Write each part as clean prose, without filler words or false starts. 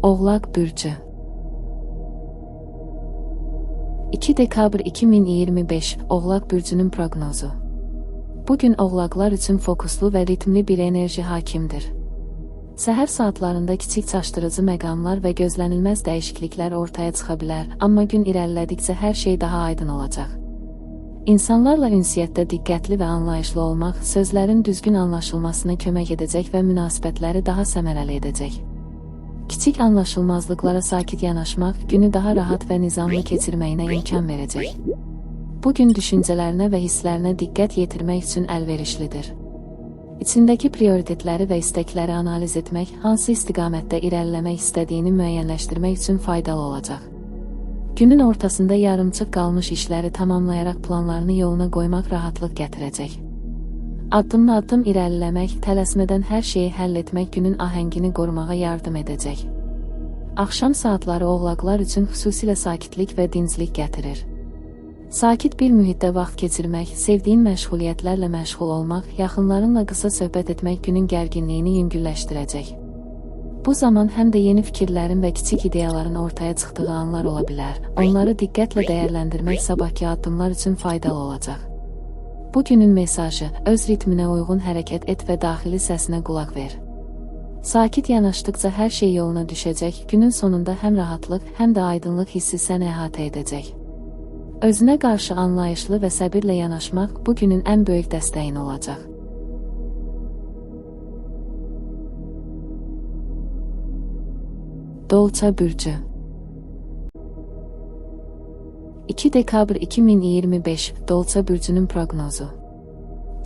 Oğlaq bürcü 2 dekabr 2025 Oğlaq bürcünün proqnozu. Bugün oğlaqlar üçün fokuslu və ritmli bir enerji hakimdir. Səhər saatlarında kiçik çaşdırıcı məqamlar və gözlənilməz dəyişikliklər ortaya çıxa bilər, amma gün irəlilədikcə hər şey daha aydın olacaq. İnsanlarla ünsiyyətdə diqqətli və anlayışlı olmaq sözlərin düzgün anlaşılmasına kömək edəcək və münasibətləri daha səmərəli edəcək. Kiçik anlaşılmazlıqlara sakit yanaşmaq günü daha rahat və nizamlı keçirməyinə imkan verəcək. Bugün düşüncələrinə və hisslərinə diqqət yetirmək üçün əlverişlidir. İçindəki prioritetləri və istəkləri analiz etmək, hansı istiqamətdə irəliləmək istədiyini müəyyənləşdirmək üçün faydalı olacaq. Günün ortasında yarımçıq qalmış işləri tamamlayaraq planlarını yoluna qoymaq rahatlıq gətirəcək. Addım-addım irəliləmək, tələsmədən hər şeyi həll etmək günün ahəngini qorumağa yardım edəcək. Axşam saatları oğlaqlar üçün xüsusilə sakitlik və dinclik gətirir. Sakit bir mühitdə vaxt keçirmək, sevdiyin məşğuliyyətlərlə məşğul olmaq, yaxınlarınla qısa söhbət etmək günün gərginliyini yüngülləşdirəcək. Bu zaman həm də yeni fikirlərin və kiçik ideyaların ortaya çıxdığı anlar ola bilər. Onları diqqətlə dəyərləndirmək sabahki addımlar üçün faydalı olacaq. Bugünün mesajı: öz ritminə uyğun hərəkət et və daxili səsinə qulaq ver. Sakit yanaşdıqca hər şey yoluna düşəcək, günün sonunda həm rahatlıq, həm də aydınlıq hissi səni əhatə edəcək. Özünə qarşı anlayışlı və səbirlə yanaşmaq bugünün ən böyük dəstəyin olacaq. Dolça bürcü 2 dekabr 2025 Dolça bürcünün proqnozu.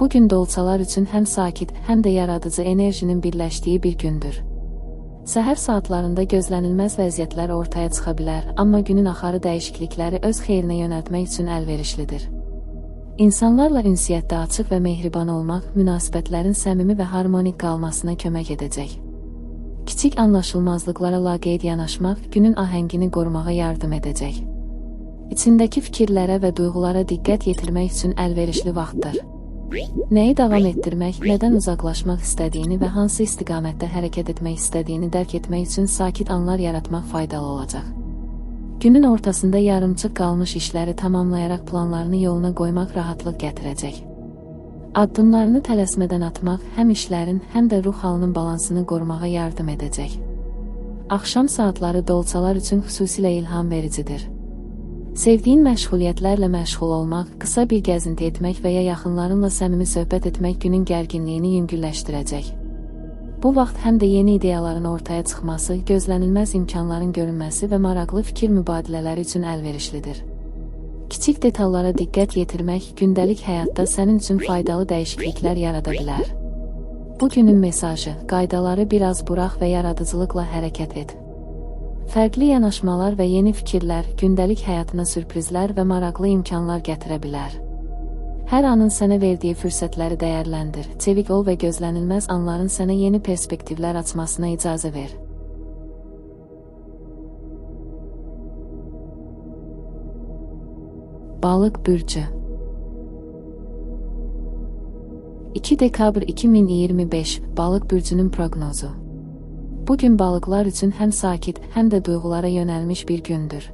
Bugün dolçalar üçün həm sakit, həm də yaradıcı enerjinin birləşdiyi bir gündür. Səhər saatlarında gözlənilməz vəziyyətlər ortaya çıxa bilər, amma günün axarı dəyişiklikləri öz xeyrinə yönəltmək üçün əlverişlidir. İnsanlarla ünsiyyətdə açıq və mehriban olmaq, münasibətlərin səmimi və harmonik qalmasına kömək edəcək. Kiçik anlaşılmazlıqlara laqeyd yanaşmaq günün ahəngini qorumağa yardım edəcək. İçindəki fikirlərə və duyğulara diqqət yetirmək üçün əlverişli vaxtdır. Nəyi davam etdirmək, nədən uzaqlaşmaq istədiyini və hansı istiqamətdə hərəkət etmək istədiyini dərk etmək üçün sakit anlar yaratmaq faydalı olacaq. Günün ortasında yarımçıq qalmış işləri tamamlayaraq planlarını yoluna qoymaq rahatlıq gətirəcək. Addımlarını tələsmədən atmaq həm işlərin, həm də ruh halının balansını qorumağa yardım edəcək. Axşam saatları dolçalar üçün xüsusilə ilham vericidir. Sevdiyin məşğuliyyətlərlə məşğul olmaq, qısa bir gəzinti etmək və ya yaxınlarınla səmimi söhbət etmək günün gərginliyini yüngülləşdirəcək. Bu vaxt həm də yeni ideyaların ortaya çıxması, gözlənilməz imkanların görünməsi və maraqlı fikir mübadilələri üçün əlverişlidir. Kiçik detallara diqqət yetirmək gündəlik həyatda sənin üçün faydalı dəyişikliklər yarada bilər. Bugünün mesajı: qaydaları biraz burax və yaradıcılıqla hərəkət et. Fərqli yanaşmalar və yeni fikirlər gündəlik həyatına sürprizlər və maraqlı imkanlar gətirə bilər. Hər anın sənə verdiyi fürsətləri dəyərləndir, çevik ol və gözlənilməz anların sənə yeni perspektivlər açmasına icazə ver. Balıq bürcü 2 dekabr 2025 Balıq bürcünün proqnozu. Bugün balıqlar üçün həm sakit, həm də duyğulara yönəlmiş bir gündür.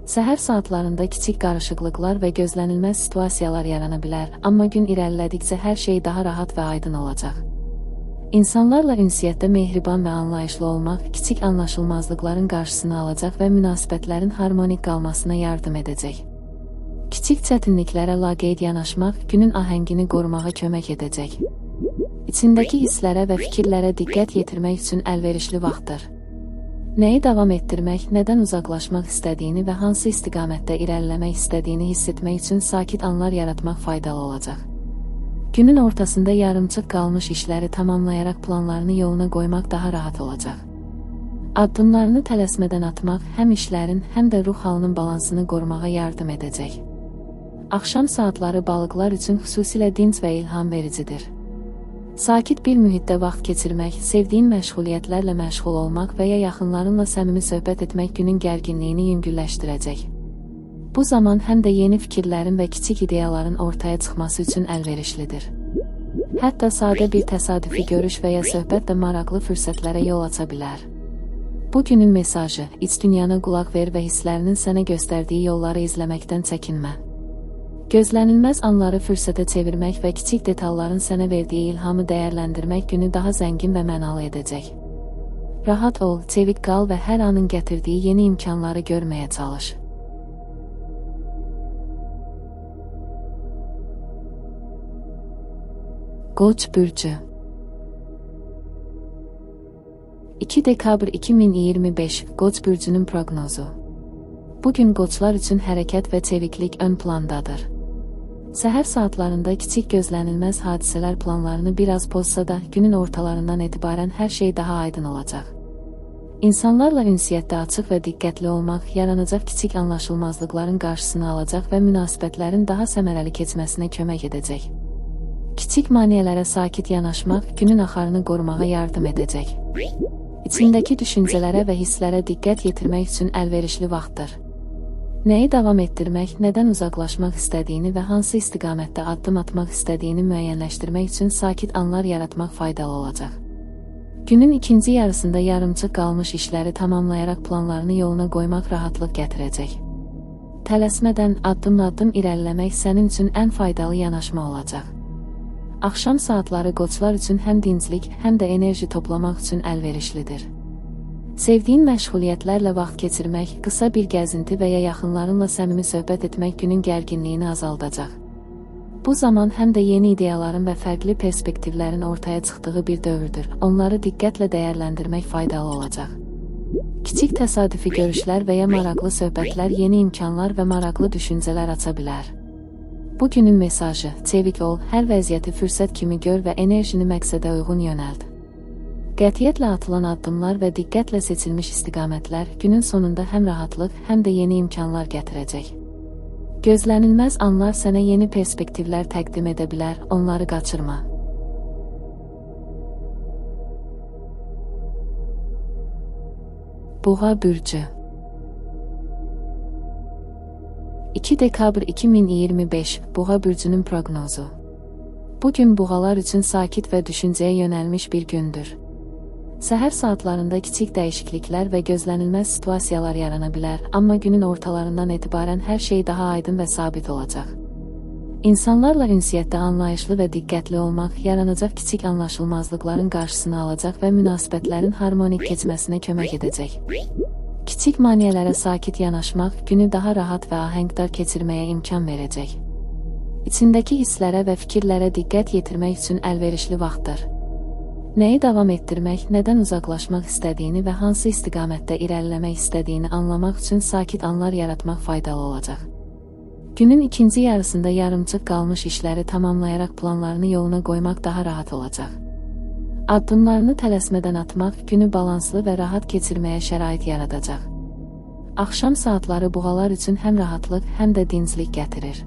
Səhər saatlarında kiçik qarışıqlıqlar və gözlənilməz situasiyalar yarana bilər, amma gün irəlilədikcə hər şey daha rahat və aydın olacaq. İnsanlarla ünsiyyətdə mehriban və anlayışlı olmaq kiçik anlaşılmazlıqların qarşısını alacaq və münasibətlərin harmonik qalmasına yardım edəcək. Kiçik çətinliklərə laqeyd yanaşmaq günün ahəngini qorumağa kömək edəcək. İçindəki hisslərə və fikirlərə diqqət yetirmək üçün əlverişli vaxtdır. Nəyi davam etdirmək, nədən uzaqlaşmaq istədiyini və hansı istiqamətdə irəliləmək istədiyini hiss etmək üçün sakit anlar yaratmaq faydalı olacaq. Günün ortasında yarımçıq qalmış işləri tamamlayaraq planlarını yoluna qoymaq daha rahat olacaq. Addımlarını tələsmədən atmaq həm işlərin, həm də ruh halının balansını qorumağa yardım edəcək. Axşam saatları balıqlar üçün xüsusilə dinc və ilham vericidir. Sakit bir mühitdə vaxt keçirmək, sevdiyin məşğuliyyətlərlə məşğul olmaq və ya yaxınlarınla səmimi söhbət etmək günün gərginliyini yüngülləşdirəcək. Bu zaman həm də yeni fikirlərin və kiçik ideyaların ortaya çıxması üçün əlverişlidir. Hətta sadə bir təsadüfi görüş və ya söhbət də maraqlı fürsətlərə yol aça bilər. Bugünün mesajı: iç dünyana qulaq ver və hisslərinin sənə göstərdiyi yolları izləməkdən çəkinmə. Gözlənilməz anları fürsətə çevirmək və kiçik detalların sənə verdiyi ilhamı dəyərləndirmək günü daha zəngin və mənalı edəcək. Rahat ol, çevik qal və hər anın gətirdiyi yeni imkanları görməyə çalış. Qoç bürcü 2 dekabr 2025 Qoç bürcünün proqnozu. Bugün qoçlar üçün hərəkət və çeviklik ön plandadır. Səhər saatlarında kiçik gözlənilməz hadisələr planlarını biraz pozsa da, günün ortalarından etibarən hər şey daha aydın olacaq. İnsanlarla ünsiyyətdə açıq və diqqətli olmaq yaranacaq kiçik anlaşılmazlıqların qarşısını alacaq və münasibətlərin daha səmərəli keçməsinə kömək edəcək. Kiçik maneələrə sakit yanaşmaq günün axarını qorumağa yardım edəcək. İçindəki düşüncələrə və hisslərə diqqət yetirmək üçün əlverişli vaxtdır. Nəyi davam etdirmək, nədən uzaqlaşmaq istədiyini və hansı istiqamətdə addım atmaq istədiyini müəyyənləşdirmək üçün sakit anlar yaratmaq faydalı olacaq. Günün ikinci yarısında yarımçıq qalmış işləri tamamlayaraq planlarını yoluna qoymaq rahatlıq gətirəcək. Tələsmədən addım-addım irəliləmək sənin üçün ən faydalı yanaşma olacaq. Axşam saatları qoçlar üçün həm dinclik, həm də enerji toplamaq üçün əlverişlidir. Sevdiyin məşğuliyyətlərlə vaxt keçirmək, qısa bir gəzinti və ya yaxınlarınla səmimi söhbət etmək günün gərginliyini azaldacaq. Bu zaman həm də yeni ideyaların və fərqli perspektivlərin ortaya çıxdığı bir dövrdür. Onları diqqətlə dəyərləndirmək faydalı olacaq. Kiçik təsadüfi görüşlər və ya maraqlı söhbətlər yeni imkanlar və maraqlı düşüncələr aça bilər. Bugünün mesajı: çevik ol, hər vəziyyəti fürsət kimi gör və enerjini məqsədə uyğun yönəld. Qətiyyətlə atılan addımlar və diqqətlə seçilmiş istiqamətlər günün sonunda həm rahatlıq, həm də yeni imkanlar gətirəcək. Gözlənilməz anlar sənə yeni perspektivlər təqdim edə bilər, onları qaçırma. Boğa bürcü 2 dekabr 2025 Boğa bürcünün proqnozu. Bugün boğalar üçün sakit və düşüncəyə yönəlmiş bir gündür. Səhər saatlarında kiçik dəyişikliklər və gözlənilməz situasiyalar yarana bilər, amma günün ortalarından etibarən hər şey daha aydın və sabit olacaq. İnsanlarla ünsiyyətdə anlayışlı və diqqətli olmaq yaranacaq kiçik anlaşılmazlıqların qarşısını alacaq və münasibətlərin harmonik keçməsinə kömək edəcək. Kiçik maneələrə sakit yanaşmaq günü daha rahat və ahəngdar keçirməyə imkan verəcək. İçindəki hisslərə və fikirlərə diqqət yetirmək üçün əlverişli vaxtdır. Nəyi davam etdirmək, nədən uzaqlaşmaq istədiyini və hansı istiqamətdə irəliləmək istədiyini anlamaq üçün sakit anlar yaratmaq faydalı olacaq. Günün ikinci yarısında yarımçıq qalmış işləri tamamlayaraq planlarını yoluna qoymaq daha rahat olacaq. Addımlarını tələsmədən atmaq günü balanslı və rahat keçirməyə şərait yaradacaq. Axşam saatları boğalar üçün həm rahatlıq, həm də dinclik gətirir.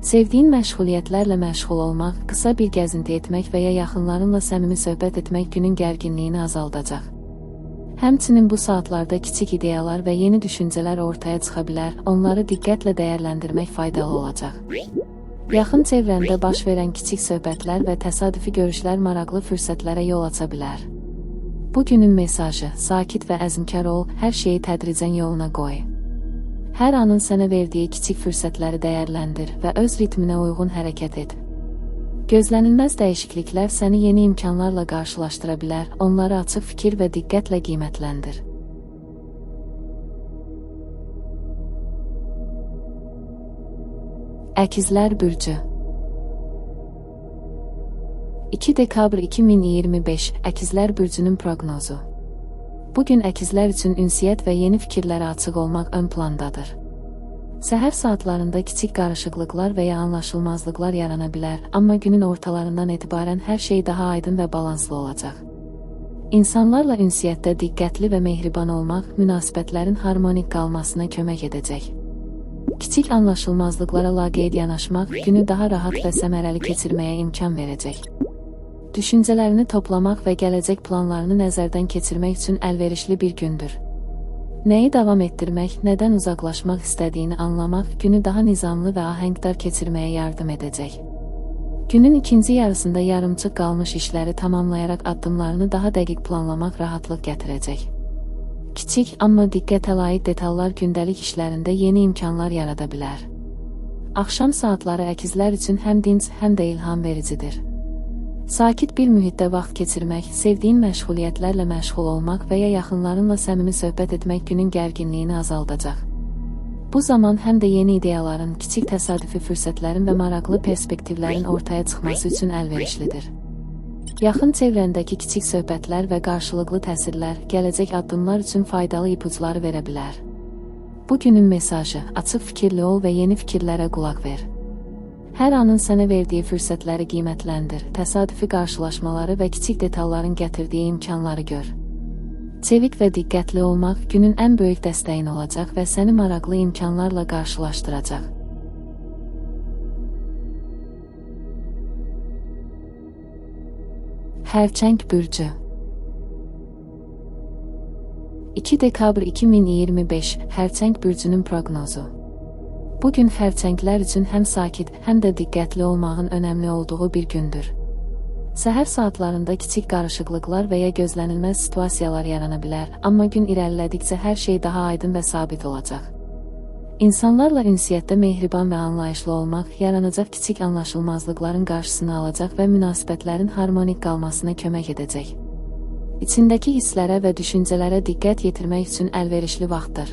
Sevdiyin məşğuliyyətlərlə məşğul olmaq, qısa bir gəzinti etmək və ya yaxınlarınla səmimi söhbət etmək günün gərginliyini azaldacaq. Həmçinin bu saatlarda kiçik ideyalar və yeni düşüncələr ortaya çıxa bilər, onları diqqətlə dəyərləndirmək faydalı olacaq. Yaxın çevrəndə baş verən kiçik söhbətlər və təsadüfi görüşlər maraqlı fürsətlərə yol aça bilər. Bugünün mesajı: sakit və əzmkar ol, hər şeyi tədricən yoluna qoy. Hər anın sənə verdiyi kiçik fürsətləri dəyərləndir və öz ritminə uyğun hərəkət et. Gözlənilməz dəyişikliklər səni yeni imkanlarla qarşılaşdıra bilər, onları açıq fikir və diqqətlə qiymətləndir. Əkizlər bürcü 2 dekabr 2025 Əkizlər bürcünün proqnozu. Bugün əkizlər üçün ünsiyyət və yeni fikirlərə açıq olmaq ön plandadır. Səhər saatlarında kiçik qarışıqlıqlar və ya anlaşılmazlıqlar yarana bilər, amma günün ortalarından etibarən hər şey daha aydın və balanslı olacaq. İnsanlarla ünsiyyətdə diqqətli və mehriban olmaq münasibətlərin harmonik qalmasına kömək edəcək. Kiçik anlaşılmazlıqlara laqeyd yanaşmaq günü daha rahat və səmərəli keçirməyə imkan verəcək. Düşüncələrini toplamaq və gələcək planlarını nəzərdən keçirmək üçün əlverişli bir gündür. Nəyi davam etdirmək, nədən uzaqlaşmaq istədiyini anlamaq günü daha nizamlı və ahəngdar keçirməyə yardım edəcək. Günün ikinci yarısında yarımçıq qalmış işləri tamamlayaraq addımlarını daha dəqiq planlamaq rahatlıq gətirəcək. Kiçik, amma diqqətə layiq detallar gündəlik işlərində yeni imkanlar yarada bilər. Axşam saatları əkizlər üçün həm dinc, həm də ilham vericidir. Sakit bir mühitdə vaxt keçirmək, sevdiyin məşğuliyyətlərlə məşğul olmaq və ya yaxınlarınla səmimi söhbət etmək günün gərginliyini azaldacaq. Bu zaman həm də yeni ideyaların, kiçik təsadüfi fürsətlərin və maraqlı perspektivlərin ortaya çıxması üçün əlverişlidir. Yaxın çevrəndəki kiçik söhbətlər və qarşılıqlı təsirlər gələcək addımlar üçün faydalı ipucları verə bilər. Bu günün mesajı: açıq fikirli ol və yeni fikirlərə qulaq ver. Hər anın sənə verdiyi fürsətləri qiymətləndir, təsadüfi qarşılaşmaları və kiçik detalların gətirdiyi imkanları gör. Çevik və diqqətli olmaq günün ən böyük dəstəyin olacaq və səni maraqlı imkanlarla qarşılaşdıracaq. Xərçəng bürcü 2 dekabr 2025 Xərçəng bürcünün proqnozu. Bugün xərçənglər üçün həm sakit, həm də diqqətli olmağın önəmli olduğu bir gündür. Səhər saatlarında kiçik qarışıqlıqlar və ya gözlənilməz situasiyalar yarana bilər, amma gün irəlilədikcə hər şey daha aydın və sabit olacaq. İnsanlarla ünsiyyətdə mehriban və anlayışlı olmaq yaranacaq kiçik anlaşılmazlıqların qarşısını alacaq və münasibətlərin harmonik qalmasına kömək edəcək. İçindəki hisslərə və düşüncələrə diqqət yetirmək üçün əlverişli vaxtdır.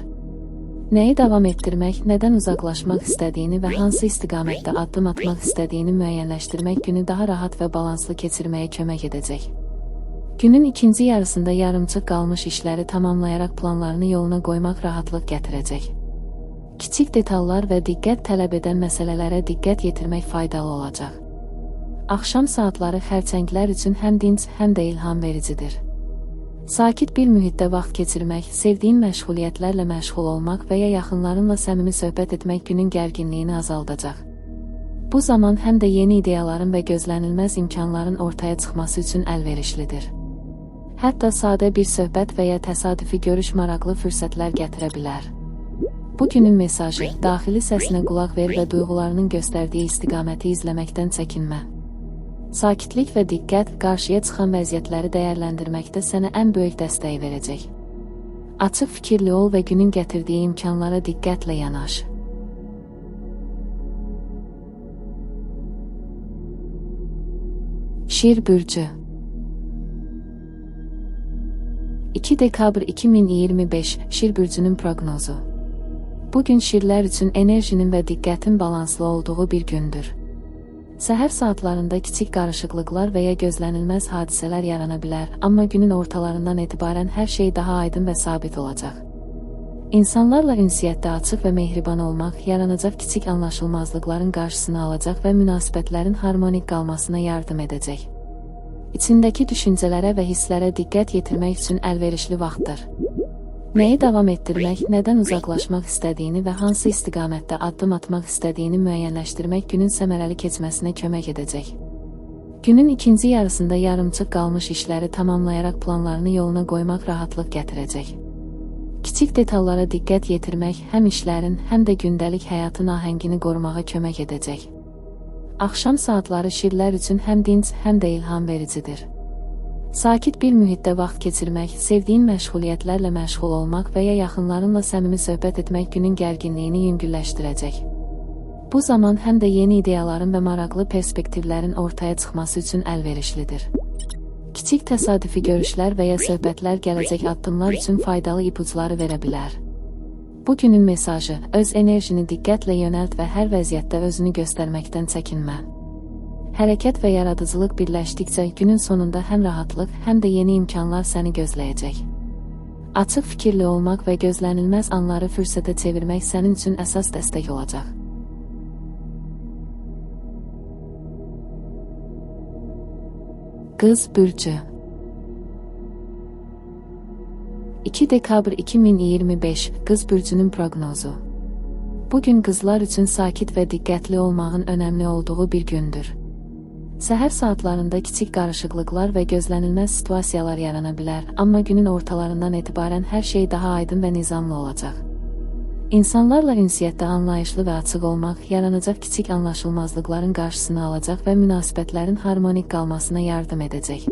Nəyi davam etdirmək, nədən uzaqlaşmaq istədiyini və hansı istiqamətdə addım atmaq istədiyini müəyyənləşdirmək günü daha rahat və balanslı keçirməyə kömək edəcək. Günün ikinci yarısında yarımçıq qalmış işləri tamamlayaraq planlarını yoluna qoymaq rahatlıq gətirəcək. Kiçik detallar və diqqət tələb edən məsələlərə diqqət yetirmək faydalı olacaq. Axşam saatları xərçənglər üçün həm dinc, həm də ilham vericidir. Sakit bir mühitdə vaxt keçirmək, sevdiyin məşğuliyyətlərlə məşğul olmaq və ya yaxınlarınla səmimi söhbət etmək günün gərginliyini azaldacaq. Bu zaman həm də yeni ideyaların və gözlənilməz imkanların ortaya çıxması üçün əlverişlidir. Hətta sadə bir söhbət və ya təsadüfi görüş maraqlı fürsətlər gətirə bilər. Bugünün mesajı: daxili səsinə qulaq ver və duyğularının göstərdiyi istiqaməti izləməkdən çəkinmə. Sakitlik və diqqət qarşıya çıxan vəziyyətləri dəyərləndirməkdə sənə ən böyük dəstəyi verəcək. Açıq fikirli ol və günün gətirdiyi imkanlara diqqətlə yanaş. Şir bürcü 2 dekabr 2025 Şir bürcünün proqnozu. Bugün şirlər üçün enerjinin və diqqətin balanslı olduğu bir gündür. Səhər saatlarında kiçik qarışıqlıqlar və ya gözlənilməz hadisələr yarana bilər, amma günün ortalarından etibarən hər şey daha aydın və sabit olacaq. İnsanlarla ünsiyyətdə açıq və mehriban olmaq yaranacaq kiçik anlaşılmazlıqların qarşısını alacaq və münasibətlərin harmonik qalmasına yardım edəcək. İçindəki düşüncələrə və hisslərə diqqət yetirmək üçün əlverişli vaxtdır. Nəyi davam etdirmək, nədən uzaqlaşmaq istədiyini və hansı istiqamətdə addım atmaq istədiyini müəyyənləşdirmək günün səmərəli keçməsinə kömək edəcək. Günün ikinci yarısında yarımçıq qalmış işləri tamamlayaraq planlarını yoluna qoymaq rahatlıq gətirəcək. Kiçik detallara diqqət yetirmək həm işlərin, həm də gündəlik həyatın ahəngini qorumağa kömək edəcək. Axşam saatları şirlər üçün həm dinc, həm də ilham vericidir. Sakit bir mühitdə vaxt keçirmək, sevdiyin məşğuliyyətlərlə məşğul olmaq və ya yaxınlarınla səmimi söhbət etmək günün gərginliyini yüngülləşdirəcək. Bu zaman həm də yeni ideyaların və maraqlı perspektivlərin ortaya çıxması üçün əlverişlidir. Kiçik təsadüfi görüşlər və ya söhbətlər gələcək addımlar üçün faydalı ipucları verə bilər. Bugünün mesajı: öz enerjini diqqətlə yönəlt və hər vəziyyətdə özünü göstərməkdən çəkinmə. Hərəkət və yaradıcılıq birləşdikcə günün sonunda həm rahatlıq, həm də yeni imkanlar səni gözləyəcək. Açıq fikirli olmaq və gözlənilməz anları fürsətə çevirmək sənin üçün əsas dəstək olacaq. Qız bürcü 2 dekabr 2025 Qız bürcünün proqnozu. Bugün qızlar üçün sakit və diqqətli olmağın önəmli olduğu bir gündür. Səhər saatlarında kiçik qarışıqlıqlar və gözlənilməz situasiyalar yarana bilər, amma günün ortalarından etibarən hər şey daha aydın və nizamlı olacaq. İnsanlarla ünsiyyətdə anlayışlı və açıq olmaq yaranacaq kiçik anlaşılmazlıqların qarşısını alacaq və münasibətlərin harmonik qalmasına yardım edəcək.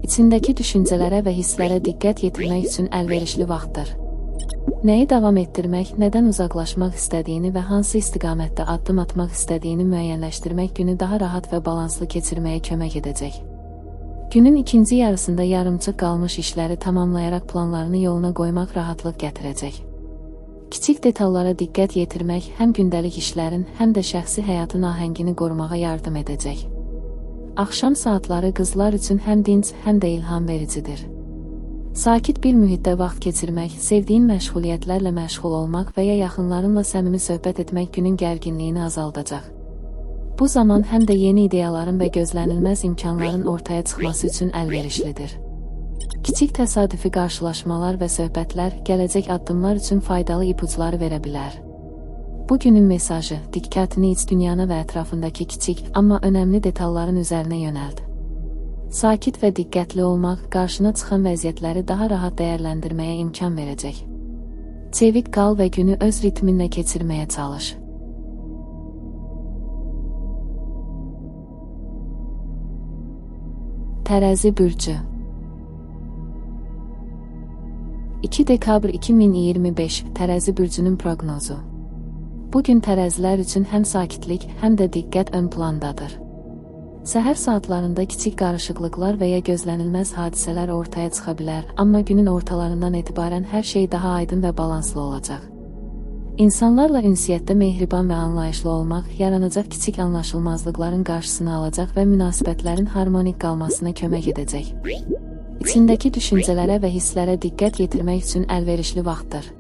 İçindəki düşüncələrə və hisslərə diqqət yetirmək üçün əlverişli vaxtdır. Nəyi davam etdirmək, nədən uzaqlaşmaq istədiyini və hansı istiqamətdə addım atmaq istədiyini müəyyənləşdirmək günü daha rahat və balanslı keçirməyə kömək edəcək. Günün ikinci yarısında yarımçıq qalmış işləri tamamlayaraq planlarını yoluna qoymaq rahatlıq gətirəcək. Kiçik detallara diqqət yetirmək həm gündəlik işlərin, həm də şəxsi həyatın ahəngini qorumağa yardım edəcək. Axşam saatları qızlar üçün həm dinc, həm də ilham vericidir. Sakit bir mühitdə vaxt keçirmək, sevdiyin məşğuliyyətlərlə məşğul olmaq və ya yaxınlarınla səmimi söhbət etmək günün gərginliyini azaldacaq. Bu zaman həm də yeni ideyaların və gözlənilməz imkanların ortaya çıxması üçün əlverişlidir. Kiçik təsadüfi qarşılaşmalar və söhbətlər gələcək addımlar üçün faydalı ipucları verə bilər. Bugünün mesajı: diqqətini iç dünyana və ətrafındakı kiçik, amma önəmli detalların üzərinə yönəld. Sakit və diqqətli olmaq qarşına çıxan vəziyyətləri daha rahat dəyərləndirməyə imkan verəcək. Çevik qal və günü öz ritminlə keçirməyə çalış. Tərəzi bürcü 2 dekabr 2025 Tərəzi bürcünün proqnozu. Bugün tərəzilər üçün həm sakitlik, həm də diqqət ön plandadır. Səhər saatlarında kiçik qarışıqlıqlar və ya gözlənilməz hadisələr ortaya çıxa bilər, amma günün ortalarından etibarən hər şey daha aydın və balanslı olacaq. İnsanlarla ünsiyyətdə mehriban və anlayışlı olmaq yaranacaq kiçik anlaşılmazlıqların qarşısını alacaq və münasibətlərin harmonik qalmasına kömək edəcək. İçindəki düşüncələrə və hisslərə diqqət yetirmək üçün əlverişli vaxtdır.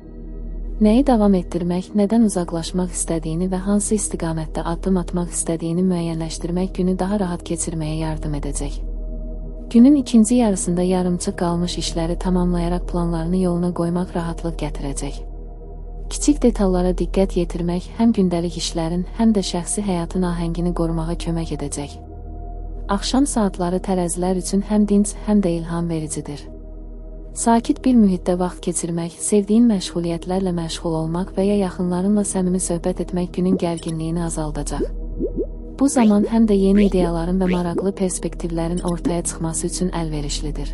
Nəyi davam etdirmək, nədən uzaqlaşmaq istədiyini və hansı istiqamətdə addım atmaq istədiyini müəyyənləşdirmək günü daha rahat keçirməyə yardım edəcək. Günün ikinci yarısında yarımçıq qalmış işləri tamamlayaraq planlarını yoluna qoymaq rahatlıq gətirəcək. Kiçik detallara diqqət yetirmək həm gündəlik işlərin, həm də şəxsi həyatın ahəngini qorumağa kömək edəcək. Axşam saatları tərəzilər üçün həm dinc, həm də ilham vericidir. Sakit bir mühitdə vaxt keçirmək, sevdiyin məşğuliyyətlərlə məşğul olmaq və ya yaxınlarınla səmimi söhbət etmək günün gərginliyini azaldacaq. Bu zaman həm də yeni ideyaların və maraqlı perspektivlərin ortaya çıxması üçün əlverişlidir.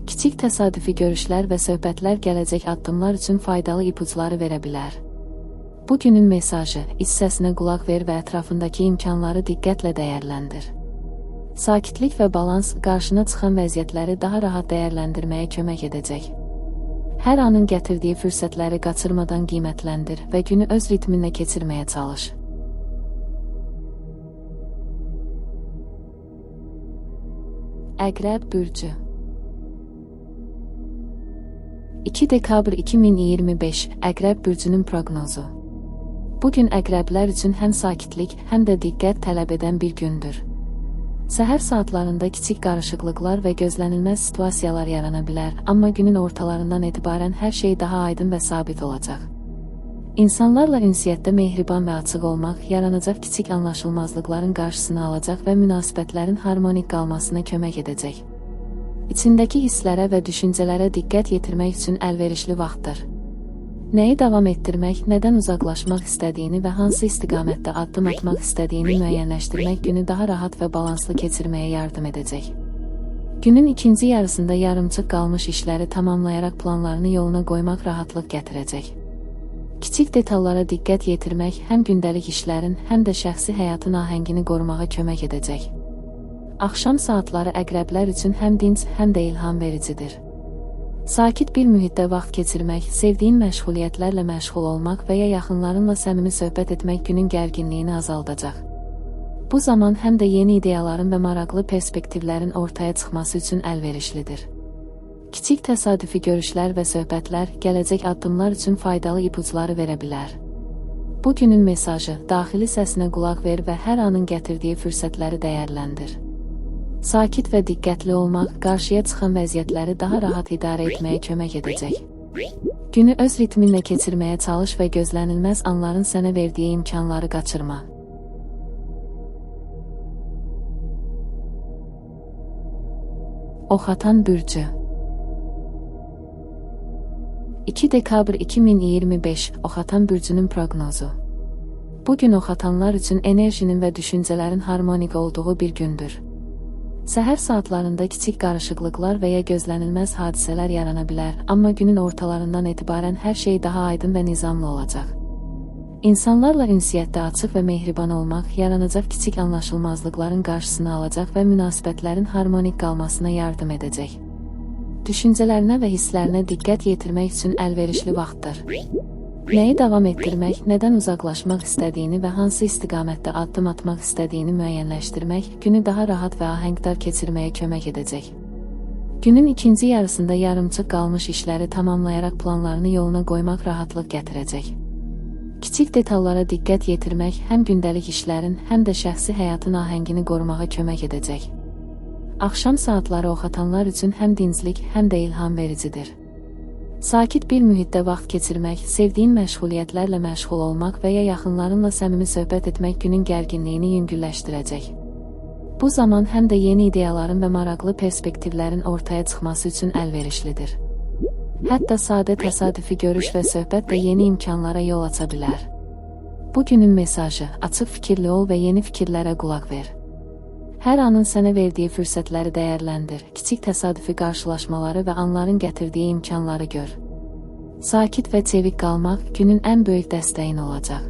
Kiçik təsadüfi görüşlər və söhbətlər gələcək addımlar üçün faydalı ipucları verə bilər. Bugünün mesajı: iç səsinə qulaq ver və ətrafındakı imkanları diqqətlə dəyərləndir. Sakitlik və balans qarşına çıxan vəziyyətləri daha rahat dəyərləndirməyə kömək edəcək. Hər anın gətirdiyi fürsətləri qaçırmadan qiymətləndir və günü öz ritminlə keçirməyə çalış. Əqrəb bürcü 2 dekabr 2025 Əqrəb bürcünün proqnozu. Bugün əqrəblər üçün həm sakitlik, həm də diqqət tələb edən bir gündür. Səhər saatlarında kiçik qarışıqlıqlar və gözlənilməz situasiyalar yarana bilər, amma günün ortalarından etibarən hər şey daha aydın və sabit olacaq. İnsanlarla ünsiyyətdə mehriban və açıq olmaq yaranacaq kiçik anlaşılmazlıqların qarşısını alacaq və münasibətlərin harmonik qalmasına kömək edəcək. İçindəki hisslərə və düşüncələrə diqqət yetirmək üçün əlverişli vaxtdır. Nəyi davam etdirmək, nədən uzaqlaşmaq istədiyini və hansı istiqamətdə addım atmaq istədiyini müəyyənləşdirmək günü daha rahat və balanslı keçirməyə yardım edəcək. Günün ikinci yarısında yarımçıq qalmış işləri tamamlayaraq planlarını yoluna qoymaq rahatlıq gətirəcək. Kiçik detallara diqqət yetirmək həm gündəlik işlərin, həm də şəxsi həyatın ahəngini qorumağa kömək edəcək. Axşam saatları əqrəblər üçün həm dinc, həm də ilham vericidir. Sakit bir mühitdə vaxt keçirmək, sevdiyin məşğuliyyətlərlə məşğul olmaq və ya yaxınlarınla səmimi söhbət etmək günün gərginliyini azaldacaq. Bu zaman həm də yeni ideyaların və maraqlı perspektivlərin ortaya çıxması üçün əlverişlidir. Kiçik təsadüfi görüşlər və söhbətlər gələcək addımlar üçün faydalı ipucları verə bilər. Bugünün mesajı: daxili səsinə qulaq ver və hər anın gətirdiyi fürsətləri dəyərləndir. Sakit və diqqətli olmaq qarşıya çıxan vəziyyətləri daha rahat idarə etməyə kömək edəcək. Günü öz ritminlə keçirməyə çalış və gözlənilməz anların sənə verdiyi imkanları qaçırma. Oxatan bürcü 2 dekabr 2025 Oxatan bürcünün proqnozu. Bugün oxatanlar üçün enerjinin və düşüncələrin harmonik olduğu bir gündür. Səhər saatlarında kiçik qarışıqlıqlar və ya gözlənilməz hadisələr yarana bilər, amma günün ortalarından etibarən hər şey daha aydın və nizamlı olacaq. İnsanlarla ünsiyyətdə açıq və mehriban olmaq yaranacaq kiçik anlaşılmazlıqların qarşısını alacaq və münasibətlərin harmonik qalmasına yardım edəcək. Düşüncələrinə və hisslərinə diqqət yetirmək üçün əlverişli vaxtdır. Nəyi davam etdirmək, nədən uzaqlaşmaq istədiyini və hansı istiqamətdə addım atmaq istədiyini müəyyənləşdirmək günü daha rahat və ahəngdar keçirməyə kömək edəcək. Günün ikinci yarısında yarımçıq qalmış işləri tamamlayaraq planlarını yoluna qoymaq rahatlıq gətirəcək. Kiçik detallara diqqət yetirmək həm gündəlik işlərin, həm də şəxsi həyatın ahəngini qorumağa kömək edəcək. Axşam saatları oxatanlar üçün həm dinclik, həm də ilham vericidir. Sakit bir mühitdə vaxt keçirmək, sevdiyin məşğuliyyətlərlə məşğul olmaq və ya yaxınlarınla səmimi söhbət etmək günün gərginliyini yüngülləşdirəcək. Bu zaman həm də yeni ideyaların və maraqlı perspektivlərin ortaya çıxması üçün əlverişlidir. Hətta sadə təsadüfi görüş və söhbət də yeni imkanlara yol aça bilər. Bu günün mesajı: açıq fikirli ol və yeni fikirlərə qulaq ver. Hər anın sənə verdiyi fürsətləri dəyərləndir, kiçik təsadüfi qarşılaşmaları və anların gətirdiyi imkanları gör. Sakit və çevik qalmaq günün ən böyük dəstəyin olacaq.